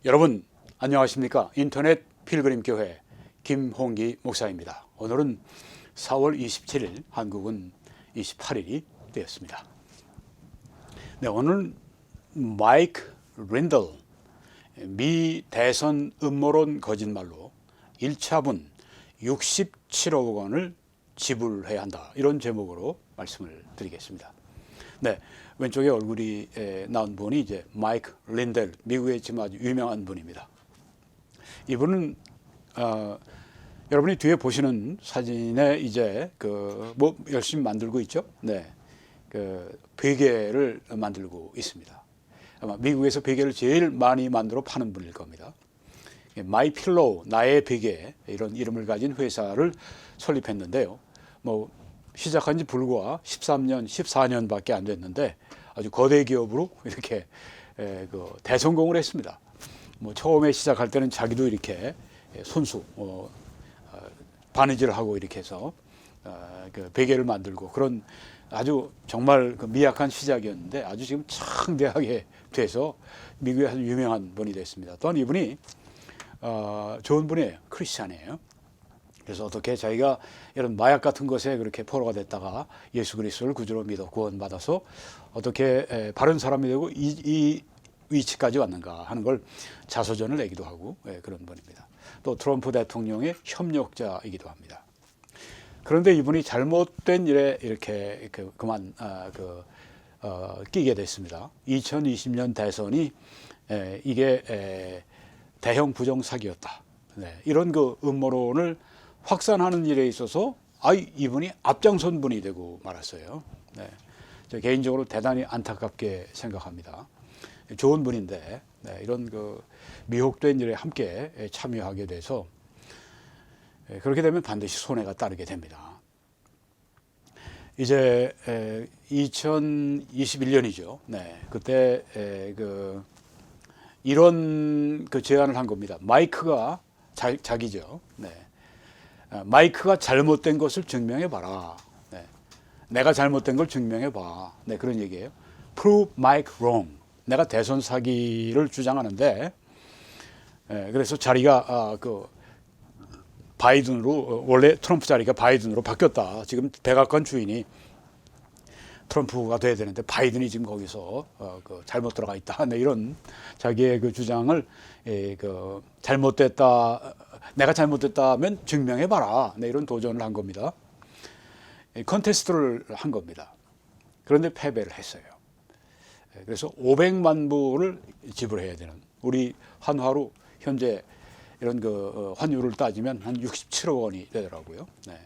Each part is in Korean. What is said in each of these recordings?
여러분 안녕하십니까? 인터넷 필그림 교회 김홍기 목사입니다. 오늘은 4월 27일, 한국은 28일이 되었습니다. 네, 오늘 마이크 린들 미 대선 음모론 거짓말로 1차분 67억 원을 지불해야 한다, 이런 제목으로 말씀을 드리겠습니다. 네, 왼쪽에 얼굴이 나온 분이 이제 마이크 린델, 미국의 지금 아주 유명한 분입니다. 이분은 여러분이 뒤에 보시는 사진에 이제 뭐 열심히 만들고 있죠. 네, 베개를 만들고 있습니다. 아마 미국에서 베개를 제일 많이 만들어 파는 분일 겁니다. 마이 필로우, 나의 베개, 이런 이름을 가진 회사를 설립했는데요. 뭐 시작한 지 불과 13년, 14년밖에 안 됐는데 아주 거대 기업으로 이렇게 대성공을 했습니다. 뭐 처음에 시작할 때는 자기도 이렇게 손수 바느질을 하고 이렇게 해서 베개를 만들고, 그런 아주 정말 미약한 시작이었는데 아주 지금 창대하게 돼서 미국에 아주 유명한 분이 됐습니다. 또한 이분이 좋은 분이에요. 크리스찬이에요. 그래서 어떻게 자기가 이런 마약 같은 것에 그렇게 포로가 됐다가 예수 그리스도를 구주로 믿어 구원받아서 어떻게 바른 사람이 되고 이 위치까지 왔는가 하는 걸 자서전을 내기도 하고 그런 분입니다. 또 트럼프 대통령의 협력자이기도 합니다. 그런데 이분이 잘못된 일에 이렇게 그만 끼게 됐습니다. 2020년 대선이 이게 대형 부정 사기였다. 네, 이런 음모론을 확산하는 일에 있어서 이분이 앞장선 분이 되고 말았어요. 네, 저 개인적으로 대단히 안타깝게 생각합니다. 좋은 분인데 이런 미혹된 일에 함께 참여하게 돼서 그렇게 되면 반드시 손해가 따르게 됩니다. 이제 2021년이죠. 네, 그때 이런 제안을 한 겁니다. 마이크가 자기죠. 네. 마이크가 잘못된 것을 증명해봐라. 네. 내가 잘못된 걸 증명해봐. 네, 그런 얘기예요. Prove Mike wrong. 내가 대선 사기를 주장하는데, 그래서 자리가 바이든으로, 원래 트럼프 자리가 바이든으로 바뀌었다. 지금 백악관 주인이 트럼프가 돼야 되는데 바이든이 지금 거기서 잘못 들어가 있다. 네, 이런 자기의 주장을 잘못됐다. 내가 잘못됐다면 증명해봐라. 네, 이런 도전을 한 겁니다. 컨테스트를 한 겁니다. 그런데 패배를 했어요. 그래서 500만 불을 지불해야 되는, 우리 환화로 현재 이런 환율을 따지면 한 67억 원이 되더라고요. 네.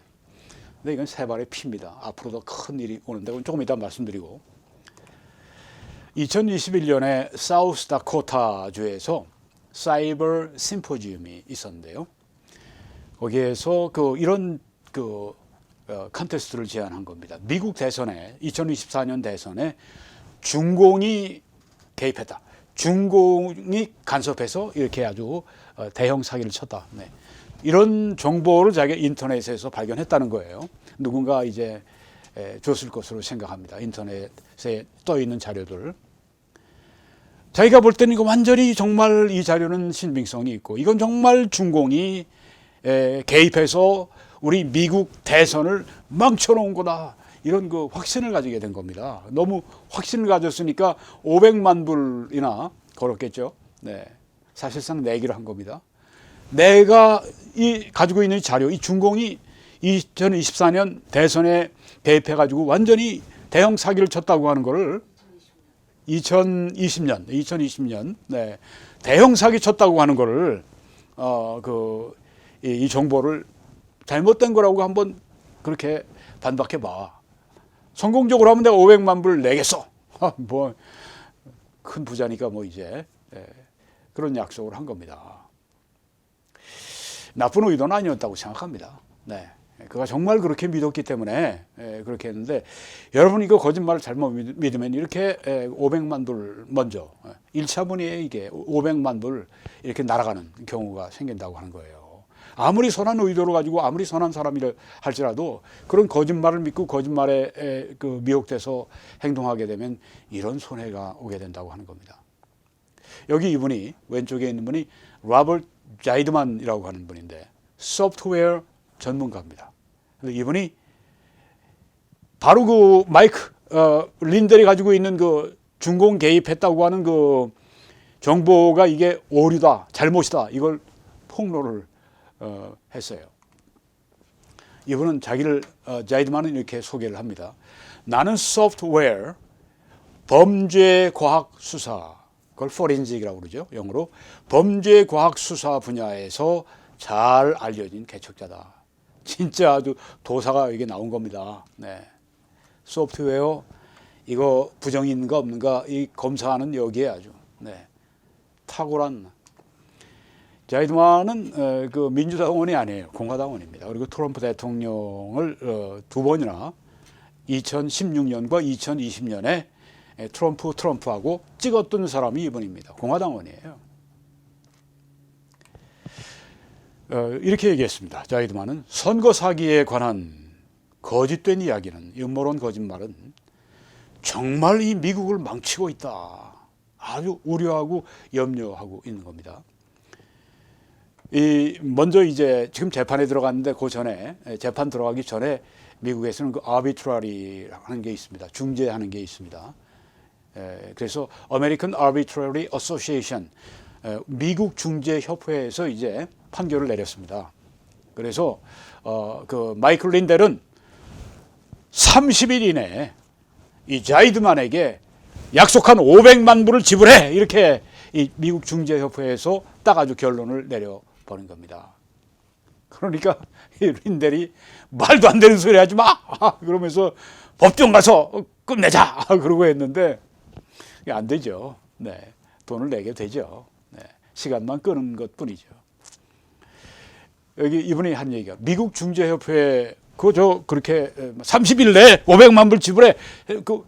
근데 이건 세 발의 피입니다. 앞으로도 큰 일이 오는데 조금 이따 말씀드리고, 2021년에 사우스다코타 주에서 사이버 심포지움이 있었는데요. 거기에서 이런 컨테스트를 제안한 겁니다. 미국 대선에, 2024년 대선에 중공이 개입했다. 중공이 간섭해서 이렇게 아주 대형 사기를 쳤다. 네. 이런 정보를 자기가 인터넷에서 발견했다는 거예요. 누군가 이제 줬을 것으로 생각합니다. 인터넷에 떠 있는 자료들. 자기가 볼 때는 이거 완전히 정말 이 자료는 신빙성이 있고, 이건 정말 중공이 개입해서 우리 미국 대선을 망쳐놓은 거다. 이런 확신을 가지게 된 겁니다. 너무 확신을 가졌으니까 500만 불이나 걸었겠죠. 네. 사실상 내기를 한 겁니다. 내가 가지고 있는 자료, 이 중공이 2024년 대선에 개입해가지고 완전히 대형 사기를 쳤다고 하는 거를 2020년 네, 대형 사기 쳤다고 하는 거를 이 정보를 잘못된 거라고 한번 그렇게 반박해 봐. 성공적으로 하면 내가 500만 불 내겠어. 뭐 큰 부자니까 뭐 이제 그런 약속을 한 겁니다. 나쁜 의도는 아니었다고 생각합니다. 네. 그가 정말 그렇게 믿었기 때문에 그렇게 했는데, 여러분 이거 거짓말을 잘못 믿으면 이렇게 500만 불 먼저 1차분이에요. 이게 500만 불 이렇게 날아가는 경우가 생긴다고 하는 거예요. 아무리 선한 의도로 가지고 아무리 선한 사람이라 할지라도 그런 거짓말을 믿고 거짓말에 미혹돼서 행동하게 되면 이런 손해가 오게 된다고 하는 겁니다. 여기 이분이 왼쪽에 있는 분이 로버트 자이드만이라고 하는 분인데 소프트웨어 전문가입니다. 이분이 바로 그 마이크 린델이 가지고 있는 그 중공 개입했다고 하는 그 정보가 이게 오류다, 잘못이다, 이걸 폭로를 했어요. 이분은 자기를 자이드만은 이렇게 소개를 합니다. 나는 소프트웨어 범죄 과학 수사, 그걸 포렌식이라고 그러죠. 영어로 범죄 과학 수사 분야에서 잘 알려진 개척자다. 진짜 아주 도사가 이게 나온 겁니다. 네. 소프트웨어 이거 부정이 있는가 없는가 이 검사하는 여기에 아주 네. 탁월한. 자이드만은 그 민주당원이 아니에요. 공화당원입니다. 그리고 트럼프 대통령을 두 번이나 2016년과 2020년에 트럼프하고 찍었던 사람이 이분입니다. 공화당원이에요. 이렇게 얘기했습니다. 자이드만은 선거 사기에 관한 거짓된 이야기는, 음모론 거짓말은 정말 이 미국을 망치고 있다. 아주 우려하고 염려하고 있는 겁니다. 먼저 이제 지금 재판에 들어갔는데 그 전에, 재판 들어가기 전에 미국에서는 그 arbitrary라는 하는 게 있습니다. 중재하는 게 있습니다. 그래서 American Arbitrary Association, 미국 중재 협회에서 이제 판결을 내렸습니다. 그래서 그 마이클 린델은 30일 이내에 이 자이드만에게 약속한 500만 불을 지불해, 이렇게 이 미국 중재 협회에서 딱 아주 결론을 내려버린 겁니다. 그러니까 이 린델이 말도 안 되는 소리 하지 마! 그러면서 법정 가서 끝내자! 그러고 했는데 안 되죠. 네, 돈을 내게 되죠. 네, 시간만 끄는 것 뿐이죠. 여기 이분이 한 얘기가, 미국 중재협회 그렇게 30일 내에 500만 불 지불해,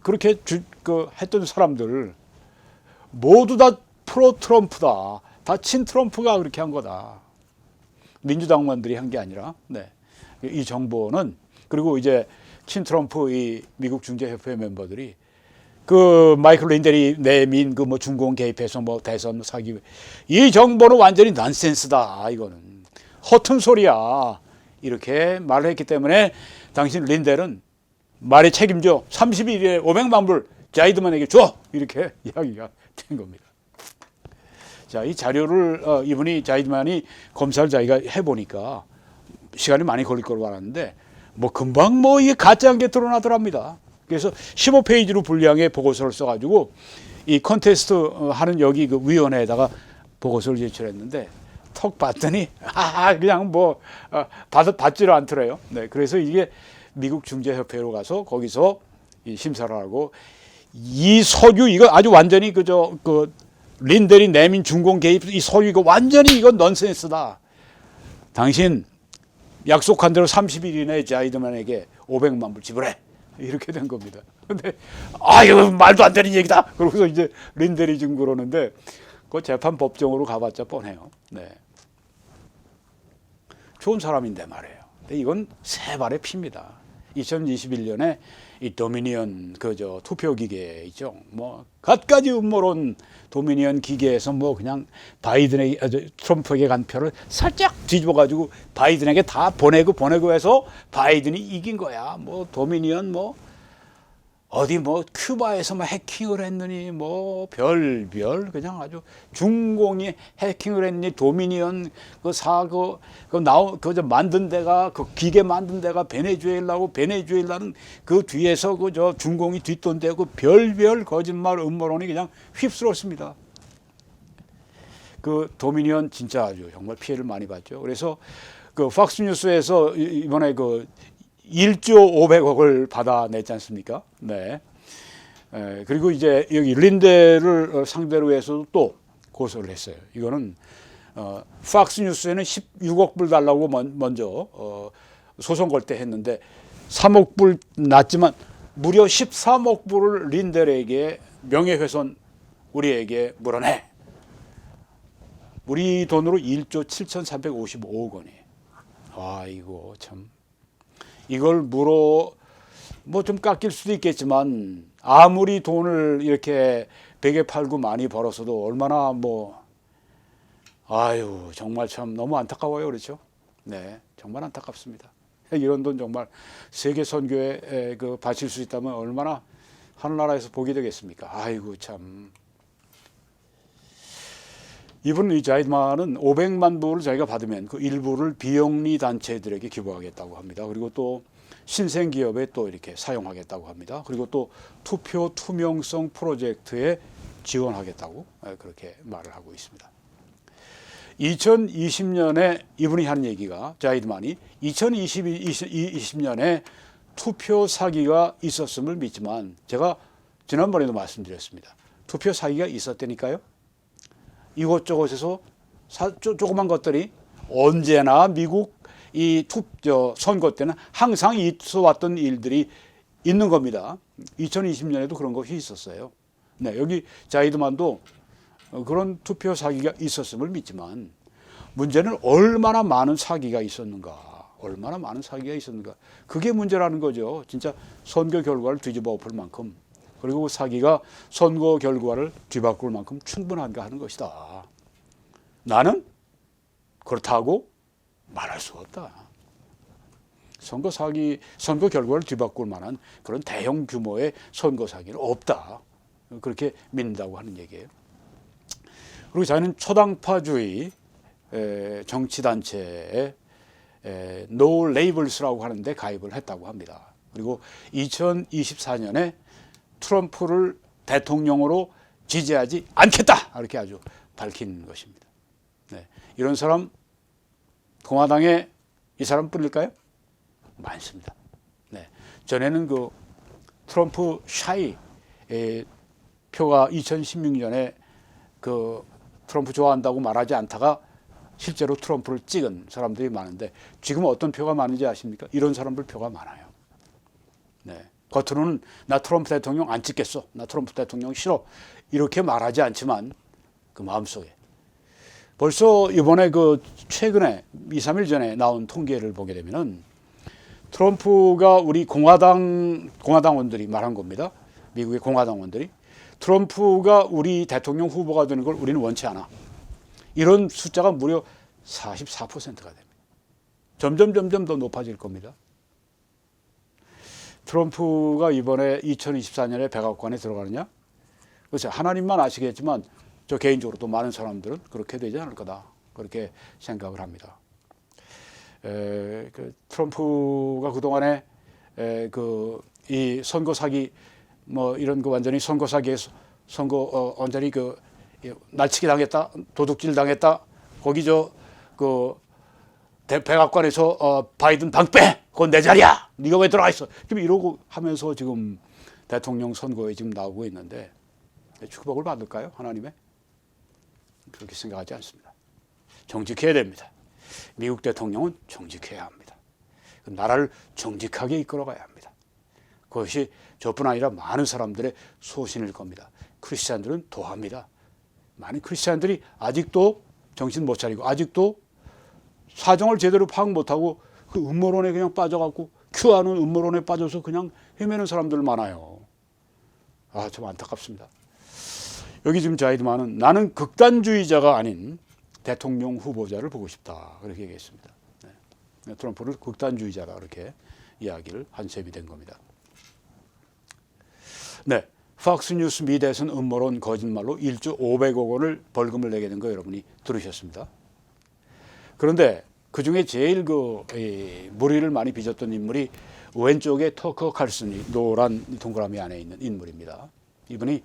그렇게 했던 사람들 모두 다 프로 트럼프다. 다 친 트럼프가 그렇게 한 거다. 민주당원들이 한 게 아니라. 네. 이 정보는, 그리고 이제 친 트럼프 이 미국 중재협회 멤버들이 그 마이클 린델이 내민 그 뭐 중공 개입해서 뭐 대선 사기, 이 정보는 완전히 난센스다. 이거는 허튼 소리야. 이렇게 말을 했기 때문에 당신 린델은 말에 책임져. 30일에 500만 불 자이드만에게 줘. 이렇게 이야기가 된 겁니다. 자, 이 자료를 이분이 자이드만이 검사를 자기가 해보니까 시간이 많이 걸릴 거로 알았는데 뭐 금방 뭐 이게 가짜한 게 드러나더랍니다. 그래서 15페이지로 분량의 보고서를 써가지고 이 컨테스트 하는 여기 그 위원회에다가 보고서를 제출했는데 턱 봤더니 그냥 뭐 받지를 않더래요. 네, 그래서 이게 미국 중재협회로 가서 거기서 이 심사를 하고, 이 서류 이거 아주 완전히 그 린델이 내민 중공 개입 이 서류 이거 완전히 이건 넌센스다. 당신 약속한 대로 30일 이내에 자이드만에게 500만 불 지불해. 이렇게 된 겁니다. 근데 이거 말도 안 되는 얘기다. 그러고서 이제 린델이 지금 그러는데 그 재판 법정으로 가봤자 뻔해요. 네. 좋은 사람인데 말이에요. 근데 이건 세 발의 피입니다. 2021년에 이 도미니언 투표 기계 있죠. 뭐 갖가지 음모론, 도미니언 기계에서 뭐 그냥 트럼프에게 간 표를 살짝 뒤집어 가지고 바이든에게 다 보내고 해서 바이든이 이긴 거야. 뭐 도미니언 뭐 어디 뭐 큐바에서 뭐 해킹을 했느니 뭐 별별 그냥 아주 중공이 해킹을 했니, 도미니언 만든 데가 그 기계 만든 데가 베네수엘라는 그 뒤에서 중공이 뒷돈대고 별별 거짓말 음모론이 그냥 휩쓸었습니다. 그 도미니언 진짜 아주 정말 피해를 많이 봤죠. 그래서 그 팍스뉴스에서 이번에 1조 500억을 받아냈지 않습니까? 네. 그리고 이제 여기 린델을 상대로 해서도 또 고소를 했어요. 이거는 팍스뉴스에는 16억 불 달라고 먼저 소송 걸 때 했는데 3억 불 났지만 무려 13억 불을 린델에게 명예훼손 우리에게 물어내. 우리 돈으로 1조 7,355억 원이에요. 이거 참. 이걸 뭐 좀 깎일 수도 있겠지만 아무리 돈을 이렇게 베개 팔고 많이 벌었어도 얼마나 뭐 아유 정말 참 너무 안타까워요. 그렇죠? 네, 정말 안타깝습니다. 이런 돈 정말 세계 선교에 그 바칠 수 있다면 얼마나 하늘나라에서 복이 되겠습니까? 아이고 참. 이분 이 자이드만은 500만 불을 자기가 받으면 그 일부를 비영리 단체들에게 기부하겠다고 합니다. 그리고 또 신생 기업에 또 이렇게 사용하겠다고 합니다. 그리고 또 투표 투명성 프로젝트에 지원하겠다고 그렇게 말을 하고 있습니다. 2020년에 이분이 한 얘기가 자이드만이 2020년에 투표 사기가 있었음을 믿지만 제가 지난번에도 말씀드렸습니다. 투표 사기가 있었다니까요. 이곳저곳에서 조그만 것들이 언제나 미국 이 선거 때는 항상 있어왔던 일들이 있는 겁니다. 2020년에도 그런 것이 있었어요. 네, 여기 자이드만도 그런 투표 사기가 있었음을 믿지만 문제는 얼마나 많은 사기가 있었는가. 얼마나 많은 사기가 있었는가. 그게 문제라는 거죠. 진짜 선거 결과를 뒤집어 엎을 만큼 그리고 사기가 선거 결과를 뒤바꿀 만큼 충분한가 하는 것이다. 나는 그렇다고 말할 수가 없다. 선거 결과를 뒤바꿀 만한 그런 대형 규모의 선거 사기는 없다. 그렇게 믿는다고 하는 얘기예요. 그리고 자기는 초당파주의 정치단체에 No Labels라고 하는데 가입을 했다고 합니다. 그리고 2024년에 트럼프를 대통령으로 지지하지 않겠다 이렇게 아주 밝힌 것입니다. 네, 이런 사람 공화당에 이 사람 뿌릴까요? 많습니다. 네, 전에는 그 트럼프 샤이 표가 2016년에 그 트럼프 좋아한다고 말하지 않다가 실제로 트럼프를 찍은 사람들이 많은데 지금 어떤 표가 많은지 아십니까? 이런 사람들 표가 많아요. 네. 겉으로는 나 트럼프 대통령 안 찍겠어. 나 트럼프 대통령 싫어. 이렇게 말하지 않지만 그 마음속에 벌써 이번에 그 최근에 2, 3일 전에 나온 통계를 보게 되면은 트럼프가 우리 공화당원들이 말한 겁니다. 미국의 공화당원들이 트럼프가 우리 대통령 후보가 되는 걸 우리는 원치 않아. 이런 숫자가 무려 44%가 됩니다. 점점 더 높아질 겁니다. 트럼프가 이번에 2024년에 백악관에 들어가느냐? 그래서 하나님만 아시겠지만 저 개인적으로 또 많은 사람들은 그렇게 되지 않을 거다. 그렇게 생각을 합니다. 그 트럼프가 그동안에 이 선거 사기 뭐 이런 거 완전히 선거 사기에서 완전히 날치기 당했다, 도둑질 당했다. 거기 백악관에서 바이든 방빼, 그건 내 자리야. 네가 왜 들어가 있어? 지금 이러고 하면서 지금 대통령 선거에 지금 나오고 있는데 축복을 받을까요, 하나님의? 그렇게 생각하지 않습니다. 정직해야 됩니다. 미국 대통령은 정직해야 합니다. 나라를 정직하게 이끌어가야 합니다. 그것이 저뿐 아니라 많은 사람들의 소신일 겁니다. 크리스찬들은 더합니다. 많은 크리스찬들이 아직도 정신 못 차리고 아직도 사정을 제대로 파악 못하고 그 음모론에 그냥 빠져갖고 큐하는 음모론에 빠져서 그냥 헤매는 사람들 많아요. 아, 좀 안타깝습니다. 여기 지금 자이드만은 나는 극단주의자가 아닌 대통령 후보자를 보고 싶다. 그렇게 얘기했습니다. 네. 트럼프를 극단주의자라 그렇게 이야기를 한 셈이 된 겁니다. 네. 팍스뉴스 미대선 음모론 거짓말로 1조 500억 원을 벌금을 내게 된 거 여러분이 들으셨습니다. 그런데 그중에 제일 무리를 많이 빚었던 인물이 왼쪽에 터커 칼슨이 노란 동그라미 안에 있는 인물입니다. 이분이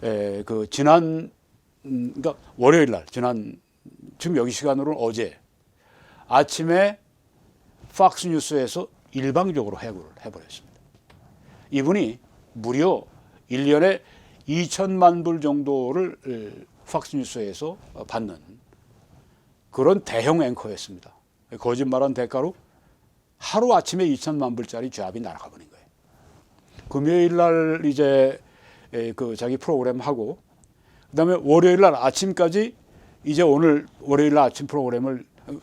그러니까 월요일 날 지금 여기 시간으로는 어제 아침에 팍스뉴스에서 일방적으로 해고를 해버렸습니다. 이분이 무려 1년에 2천만 불 정도를 팍스뉴스에서 받는 그런 대형 앵커였습니다. 거짓말한 대가로 하루아침에 2천만 불짜리 잡이 날아가 버린 거예요. 금요일 날 이제 자기 프로그램 하고 그다음에 월요일 날 아침까지 이제 오늘 월요일 날 아침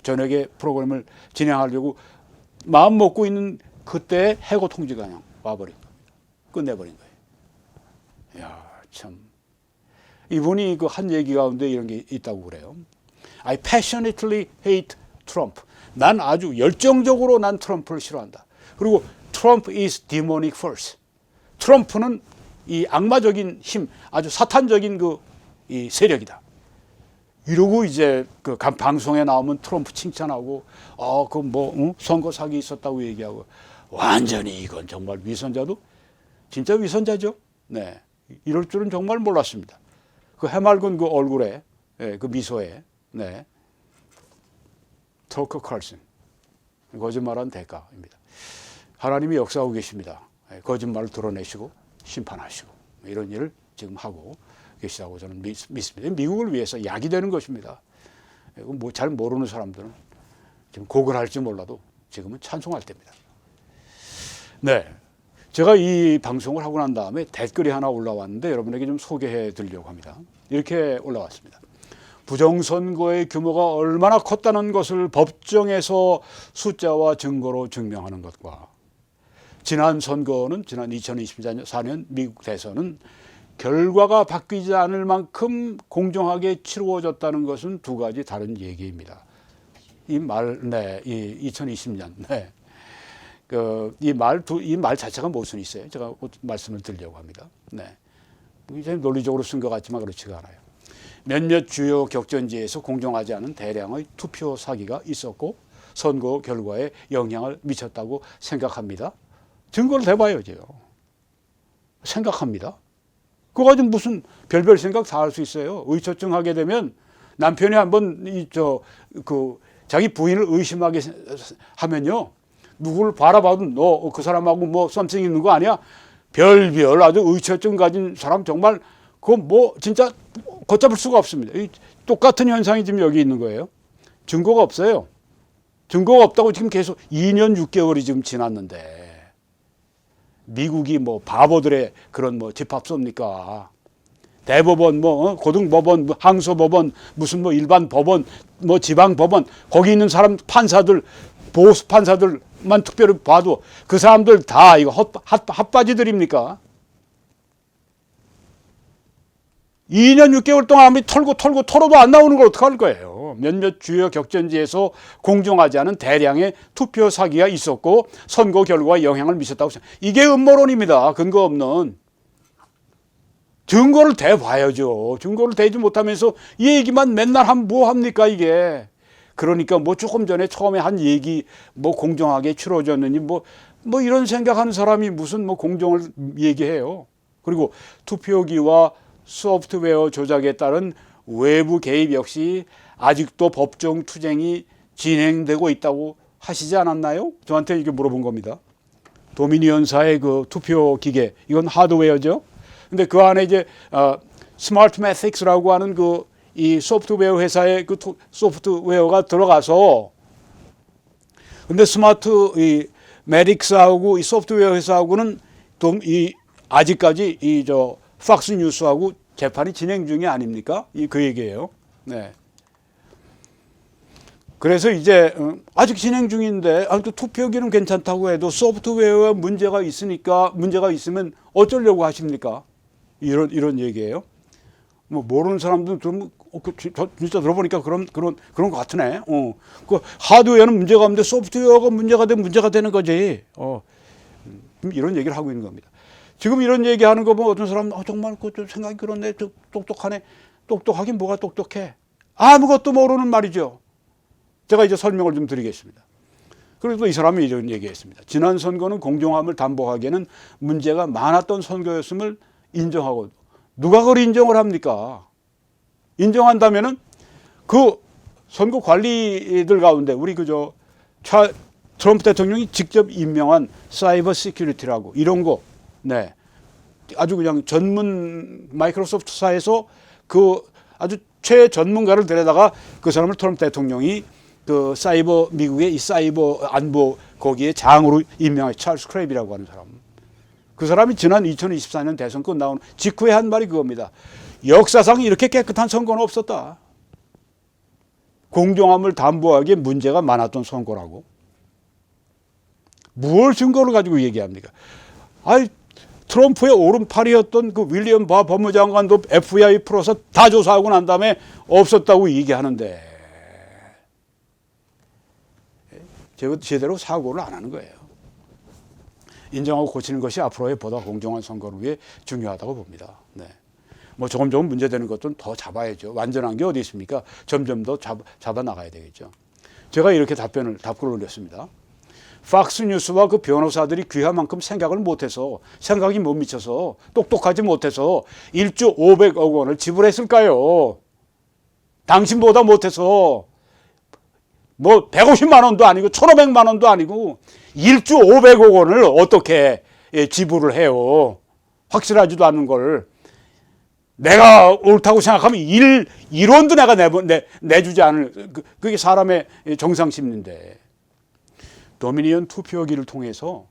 저녁에 프로그램을 진행하려고 마음 먹고 있는 그때 해고 통지가 그냥 와버린 겁니다. 끝내버린 거예요. 이야, 참 이분이 그 한 얘기 가운데 이런 게 있다고 그래요. I passionately hate Trump. 난 아주 열정적으로 난 트럼프를 싫어한다. 그리고 Trump is demonic force. 트럼프는 이 악마적인 힘, 아주 사탄적인 이 세력이다. 이러고 이제 그 방송에 나오면 트럼프 칭찬하고, 그 뭐 선거 사기 있었다고 얘기하고, 완전히 이건 정말 위선자도 진짜 위선자죠. 네, 이럴 줄은 정말 몰랐습니다. 그 해맑은 그 얼굴에, 그 미소에, 네, 터커 칼슨, 거짓말한 대가입니다. 하나님이 역사하고 계십니다. 거짓말을 드러내시고 심판하시고 이런 일을 지금 하고 계시다고 저는 믿습니다. 미국을 위해서 약이 되는 것입니다. 뭐 잘 모르는 사람들은 지금 고글할지 몰라도 지금은 찬송할 때입니다. 네, 제가 이 방송을 하고 난 다음에 댓글이 하나 올라왔는데 여러분에게 좀 소개해 드리려고 합니다. 이렇게 올라왔습니다. 부정선거의 규모가 얼마나 컸다는 것을 법정에서 숫자와 증거로 증명하는 것과 지난 선거는 지난 2024년 미국 대선은 결과가 바뀌지 않을 만큼 공정하게 치루어졌다는 것은 두 가지 다른 얘기입니다. 이 말 2020년 이 말 자체가 무슨 있어요? 제가 말씀을 드리려고 합니다. 네, 굉장히 논리적으로 쓴 것 같지만 그렇지가 않아요. 몇몇 주요 격전지에서 공정하지 않은 대량의 투표 사기가 있었고 선거 결과에 영향을 미쳤다고 생각합니다. 증거를 대봐야죠. 생각합니다. 그거 가지고 무슨 별별 생각 다 할 수 있어요. 의처증 하게 되면 남편이 한번 자기 부인을 의심하게 하면요, 누구를 바라봐도 너 그 사람하고 뭐 썸씽 있는 거 아니야? 별별 아주 의처증 가진 사람 정말 그거 뭐 진짜 걷잡을 수가 없습니다. 똑같은 현상이 지금 여기 있는 거예요. 증거가 없어요. 증거가 없다고 지금 계속 2년 6개월이 지금 지났는데 미국이 뭐 바보들의 그런 뭐 집합소입니까? 대법원 뭐 고등법원 항소법원 무슨 뭐 일반 법원 뭐 지방법원 거기 있는 사람 판사들 보수 판사들만 특별히 봐도 그 사람들 다 이거 핫바지들입니까? 2년 6개월 동안 아무리 털고 털어도 안 나오는 걸 어떡할 거예요. 몇몇 주요 격전지에서 공정하지 않은 대량의 투표 사기가 있었고 선거 결과에 영향을 미쳤다고 생각해요. 이게 음모론입니다. 근거 없는. 증거를 대봐야죠. 증거를 대지 못하면서 이 얘기만 맨날 하면 뭐 합니까 이게. 그러니까 뭐 조금 전에 처음에 한 얘기 뭐 공정하게 치러졌느니 뭐 이런 생각하는 사람이 무슨 뭐 공정을 얘기해요. 그리고 투표기와 소프트웨어 조작에 따른 외부 개입 역시 아직도 법정 투쟁이 진행되고 있다고 하시지 않았나요? 저한테 이게 물어본 겁니다. 도미니언사의 그 투표 기계, 이건 하드웨어죠. 근데 그 안에 이제 스마트매틱스라고 하는 이 소프트웨어 회사의 그 소프트웨어가 들어가서, 근데 이 매틱스하고 이 소프트웨어 회사하고는 아직까지 팍스 뉴스하고 재판이 진행 중이 아닙니까? 그 얘기예요. 네. 그래서 이제 아직 진행 중인데 투표기는 괜찮다고 해도 소프트웨어에 문제가 있으면 어쩌려고 하십니까? 이런 얘기예요. 뭐 모르는 사람들은 좀 진짜 들어보니까 그런 것 같으네. 그 하드웨어는 문제가 없는데 소프트웨어가 문제가 되는 거지. 이런 얘기를 하고 있는 겁니다. 지금 이런 얘기하는 거 보면 어떤 사람은 정말 좀 생각이 그렇네, 똑똑하네. 똑똑하긴 뭐가 똑똑해? 아무것도 모르는 말이죠. 제가 이제 설명을 좀 드리겠습니다. 그래서 이 사람이 이런 얘기했습니다. 지난 선거는 공정함을 담보하기에는 문제가 많았던 선거였음을 인정하고, 누가 그걸 인정을 합니까? 인정한다면은 그 선거 관리들 가운데 우리 트럼프 대통령이 직접 임명한 사이버 시큐리티라고 이런 거, 네, 아주 그냥 전문 마이크로소프트사에서 아주 최전문가를 데려다가 그 사람을 트럼프 대통령이 미국의 이 사이버 안보 거기에 장으로 임명한 찰스 크레이비라고 하는 사람. 그 사람이 지난 2024년 대선 끝나온 직후에 한 말이 그겁니다. 역사상 이렇게 깨끗한 선거는 없었다. 공정함을 담보하기에 문제가 많았던 선거라고. 무엇 증거를 가지고 얘기합니까? 트럼프의 오른팔이었던 그 윌리엄 바 법무장관도 FBI 풀어서 다 조사하고 난 다음에 없었다고 얘기하는데 제대로 사고를 안 하는 거예요. 인정하고 고치는 것이 앞으로의 보다 공정한 선거를 위해 중요하다고 봅니다. 네. 뭐 조금 문제되는 것들은 더 잡아야죠. 완전한 게 어디 있습니까? 점점 더 잡아 나가야 되겠죠. 제가 이렇게 답글을 올렸습니다. 팍스뉴스와 그 변호사들이 귀한 만큼 생각을 못해서, 생각이 못 미쳐서, 똑똑하지 못해서 1조 500억 원을 지불했을까요? 당신보다 못해서 뭐 150만 원도 아니고 1,500만 원도 아니고 1조 500억 원을 어떻게 지불을 해요? 확실하지도 않은 걸. 내가 옳다고 생각하면 1원도 내가 내주지 않을, 그게 사람의 정상심리인데. 도미니언 투표기를 통해서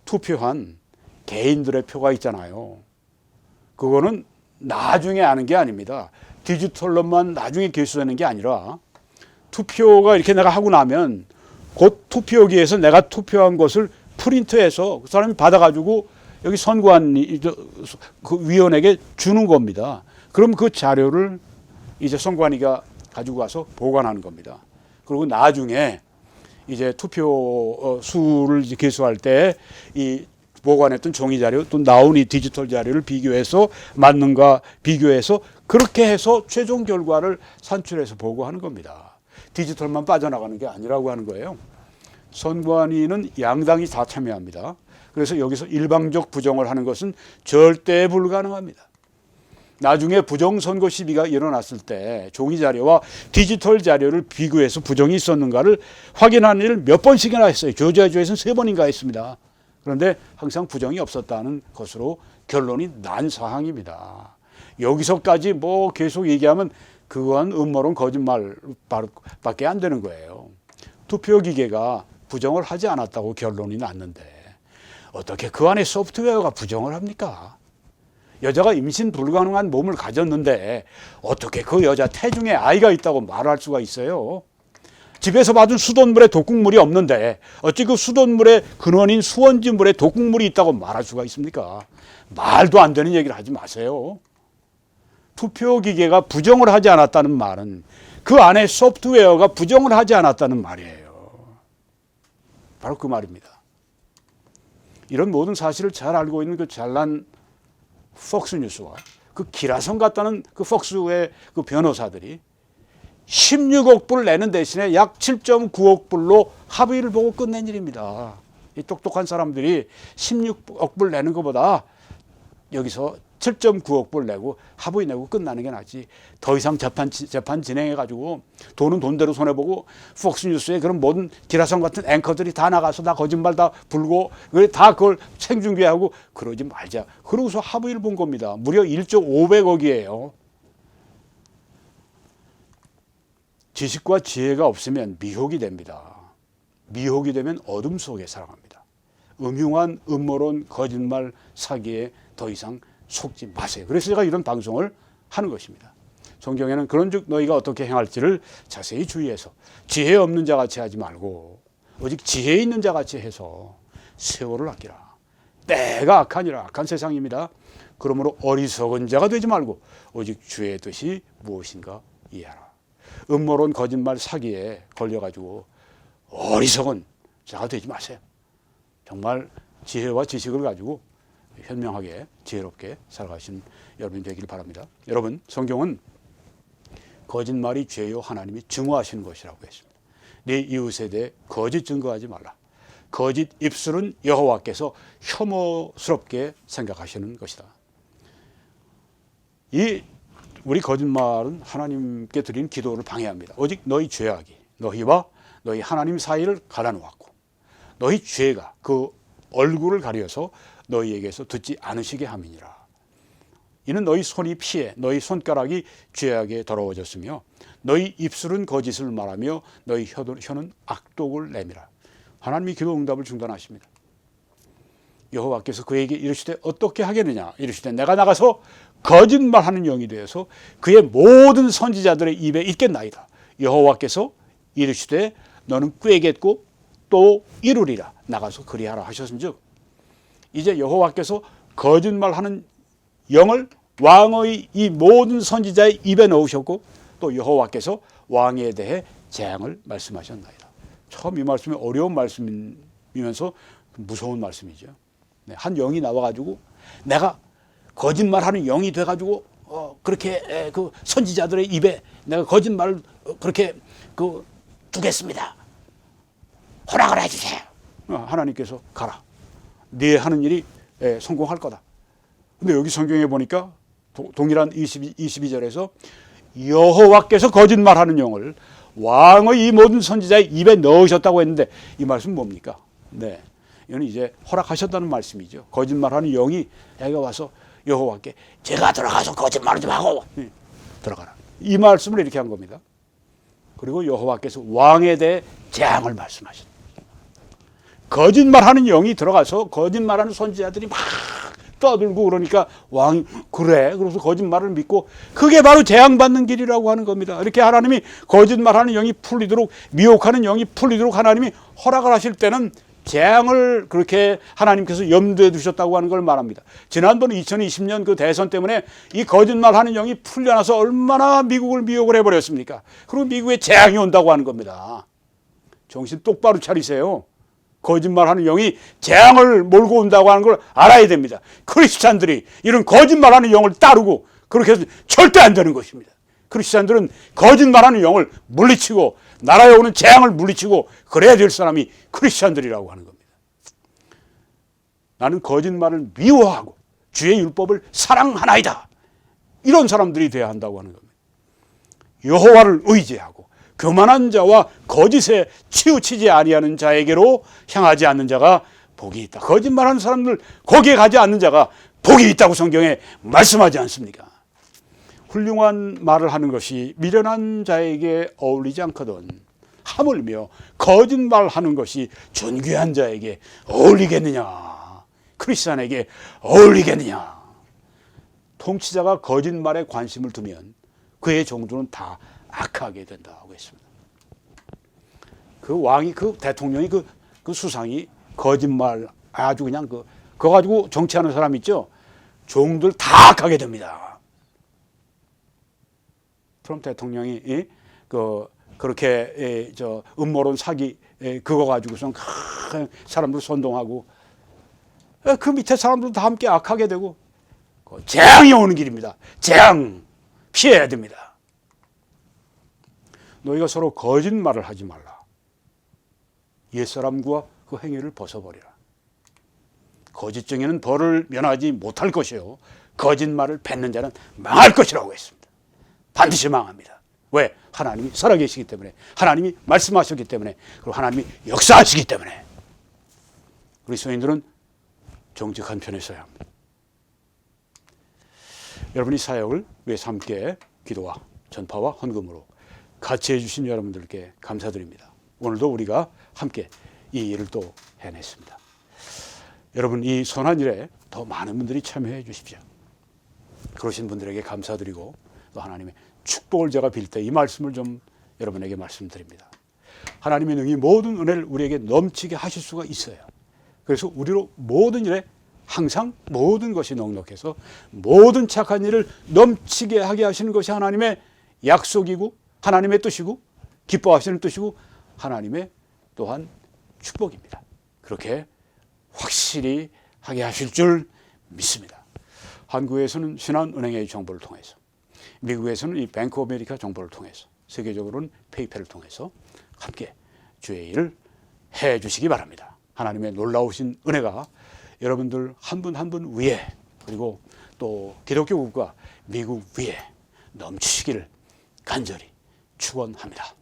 투표한 개인들의 표가 있잖아요. 그거는 나중에 아는 게 아닙니다. 디지털로만 나중에 개수되는 게 아니라 투표가 이렇게 내가 하고 나면 곧 투표기에서 내가 투표한 것을 프린트해서 그 사람이 받아가지고 여기 선관 그 위원에게 주는 겁니다. 그럼 그 자료를 이제 선관위가 가지고 가서 보관하는 겁니다. 그리고 나중에 이제 투표 수를 계수할 때 이 보관했던 종이 자료 또 나온 이 디지털 자료를 비교해서 맞는가 비교해서 그렇게 해서 최종 결과를 산출해서 보고하는 겁니다. 디지털만 빠져나가는 게 아니라고 하는 거예요. 선관위는 양당이 다 참여합니다. 그래서 여기서 일방적 부정을 하는 것은 절대 불가능합니다. 나중에 부정선거 시비가 일어났을 때 종이 자료와 디지털 자료를 비교해서 부정이 있었는가를 확인하는 일을 몇 번씩이나 했어요. 조지아주에서는 3번인가 했습니다. 그런데 항상 부정이 없었다는 것으로 결론이 난 사항입니다. 여기서까지 뭐 계속 얘기하면 그건 음모론 거짓말밖에 안 되는 거예요. 투표기계가 부정을 하지 않았다고 결론이 났는데 어떻게 그 안에 소프트웨어가 부정을 합니까? 여자가 임신 불가능한 몸을 가졌는데 어떻게 그 여자 태중에 아이가 있다고 말할 수가 있어요? 집에서 받은 수돗물에 독극물이 없는데 어찌 그 수돗물의 근원인 수원지물에 독극물이 있다고 말할 수가 있습니까? 말도 안 되는 얘기를 하지 마세요. 투표기계가 부정을 하지 않았다는 말은 그 안에 소프트웨어가 부정을 하지 않았다는 말이에요. 바로 그 말입니다. 이런 모든 사실을 잘 알고 있는 그 잘난 폭스뉴스와 그 기라성 같다는 그 폭스의 그 변호사들이 16억 불 내는 대신에 약 7.9억 불로 합의를 보고 끝낸 일입니다. 이 똑똑한 사람들이 16억 불 내는 것보다 여기서 7.9억 불 내고 합의 내고 끝나는 게 낫지. 더 이상 재판 진행해가지고 돈은 돈대로 손해보고 폭스뉴스에 그런 모든 기라성 같은 앵커들이 다 나가서 다 거짓말 다 불고 다 그걸 생중계하고 그러지 말자. 그러고서 합의를 본 겁니다. 무려 1조 500억이에요. 지식과 지혜가 없으면 미혹이 됩니다. 미혹이 되면 어둠 속에 살아갑니다. 음흉한 음모론, 거짓말, 사기에 더 이상 속지 마세요. 그래서 제가 이런 방송을 하는 것입니다. 성경에는 그런즉 너희가 어떻게 행할지를 자세히 주의해서 지혜 없는 자같이 하지 말고 오직 지혜 있는 자같이 해서 세월을 아끼라. 때가 악하니라. 악한 세상입니다. 그러므로 어리석은 자가 되지 말고 오직 주의 뜻이 무엇인가 이해하라. 음모론, 거짓말, 사기에 걸려가지고 어리석은 자가 되지 마세요. 정말 지혜와 지식을 가지고 현명하게 지혜롭게 살아가신 여러분이 되기를 바랍니다. 여러분, 성경은 거짓말이 죄요 하나님이 증오하시는 것이라고 했습니다. 네 이웃에 대해 거짓 증거하지 말라. 거짓 입술은 여호와께서 혐오스럽게 생각하시는 것이다. 우리 거짓말은 하나님께 드린 기도를 방해합니다. 오직 너희 죄악이 너희와 너희 하나님 사이를 갈라놓았고 너희 죄가 그 얼굴을 가려서 너희에게서 듣지 않으시게 함이니라. 이는 너희 손이 피해 너희 손가락이 죄악에 더러워졌으며 너희 입술은 거짓을 말하며 너희 혀는 악독을 내밀어. 하나님이 기도 응답을 중단하십니다. 여호와께서 그에게 이르시되 어떻게 하겠느냐. 이르시되 내가 나가서 거짓말하는 영이 되어서 그의 모든 선지자들의 입에 있겠나이다. 여호와께서 이르시되 너는 꾀겠고 또 이루리라. 나가서 그리하라 하셨은즉 이제 여호와께서 거짓말하는 영을 왕의 이 모든 선지자의 입에 넣으셨고 또 여호와께서 왕에 대해 재앙을 말씀하셨나이다. 처음 이 말씀이 어려운 말씀이면서 무서운 말씀이죠. 한 영이 나와가지고 내가 거짓말하는 영이 돼가지고 그렇게 그 선지자들의 입에 내가 거짓말을 그렇게 두겠습니다. 허락을 해주세요. 하나님께서 가라. 네 하는 일이 성공할 거다. 근데 여기 성경에 보니까 동일한 22절에서 여호와께서 거짓말하는 영을 왕의 이 모든 선지자의 입에 넣으셨다고 했는데 이 말씀은 뭡니까? 네, 이건 이제 허락하셨다는 말씀이죠. 거짓말하는 영이 애가 와서 여호와께 제가 들어가서 거짓말 좀 하고 들어가라. 이 말씀을 이렇게 한 겁니다. 그리고 여호와께서 왕에 대해 재앙을 말씀하셨다. 거짓말하는 영이 들어가서 거짓말하는 선지자들이 막 떠들고 그러니까 왕이 그래 그래서 거짓말을 믿고 그게 바로 재앙받는 길이라고 하는 겁니다. 이렇게 하나님이 거짓말하는 영이 풀리도록 미혹하는 영이 풀리도록 하나님이 허락을 하실 때는 재앙을 그렇게 하나님께서 염두에 두셨다고 하는 걸 말합니다. 지난번 2020년 그 대선 때문에 이 거짓말하는 영이 풀려나서 얼마나 미국을 미혹을 해버렸습니까? 그리고 미국에 재앙이 온다고 하는 겁니다. 정신 똑바로 차리세요. 거짓말하는 영이 재앙을 몰고 온다고 하는 걸 알아야 됩니다. 크리스찬들이 이런 거짓말하는 영을 따르고 그렇게 해서 절대 안 되는 것입니다. 크리스찬들은 거짓말하는 영을 물리치고 나라에 오는 재앙을 물리치고 그래야 될 사람이 크리스찬들이라고 하는 겁니다. 나는 거짓말을 미워하고 주의 율법을 사랑하나이다. 이런 사람들이 돼야 한다고 하는 겁니다. 여호와를 의지하고 교만한 자와 거짓에 치우치지 아니하는 자에게로 향하지 않는 자가 복이 있다. 거짓말하는 사람들 거기에 가지 않는 자가 복이 있다고 성경에 말씀하지 않습니까? 훌륭한 말을 하는 것이 미련한 자에게 어울리지 않거든 하물며 거짓말하는 것이 존귀한 자에게 어울리겠느냐? 크리스찬에게 어울리겠느냐? 통치자가 거짓말에 관심을 두면 그의 종들은 다 악하게 된다고 했습니다. 그 왕이 그 대통령이 그 수상이 거짓말 아주 그냥 그거 가지고 정치하는 사람 있죠. 종들 다 악하게 됩니다. 트럼프 대통령이 그렇게 저 음모론 사기 그거 가지고선 사람들 선동하고 그 밑에 사람들도 다 함께 악하게 되고 재앙이 오는 길입니다. 재앙 피해야 됩니다. 너희가 서로 거짓말을 하지 말라. 옛사람과 그 행위를 벗어버리라. 거짓증에는 벌을 면하지 못할 것이요 거짓말을 뱉는 자는 망할 것이라고 했습니다. 반드시 망합니다. 왜? 하나님이 살아계시기 때문에, 하나님이 말씀하셨기 때문에, 그리고 하나님이 역사하시기 때문에. 그리스도인들은 정직한 편에 서야 합니다. 여러분이 사역을 위해서 함께 기도와 전파와 헌금으로 같이 해주신 여러분들께 감사드립니다. 오늘도 우리가 함께 이 일을 또 해냈습니다. 여러분 이 선한 일에 더 많은 분들이 참여해 주십시오. 그러신 분들에게 감사드리고 또 하나님의 축복을 제가 빌 때 이 말씀을 좀 여러분에게 말씀드립니다. 하나님의 능히 모든 은혜를 우리에게 넘치게 하실 수가 있어요. 그래서 우리로 모든 일에 항상 모든 것이 넉넉해서 모든 착한 일을 넘치게 하게 하시는 것이 하나님의 약속이고 하나님의 뜻이고 기뻐하시는 뜻이고 하나님의 또한 축복입니다. 그렇게 확실히 하게 하실 줄 믿습니다. 한국에서는 신한은행의 정보를 통해서, 미국에서는 이 뱅크 오브 아메리카 정보를 통해서, 세계적으로는 페이팔을 통해서 함께 주의 일을 해 주시기 바랍니다. 하나님의 놀라우신 은혜가 여러분들 한 분 한 분 위에 그리고 또 기독교 국가 미국 위에 넘치기를 간절히 축원합니다.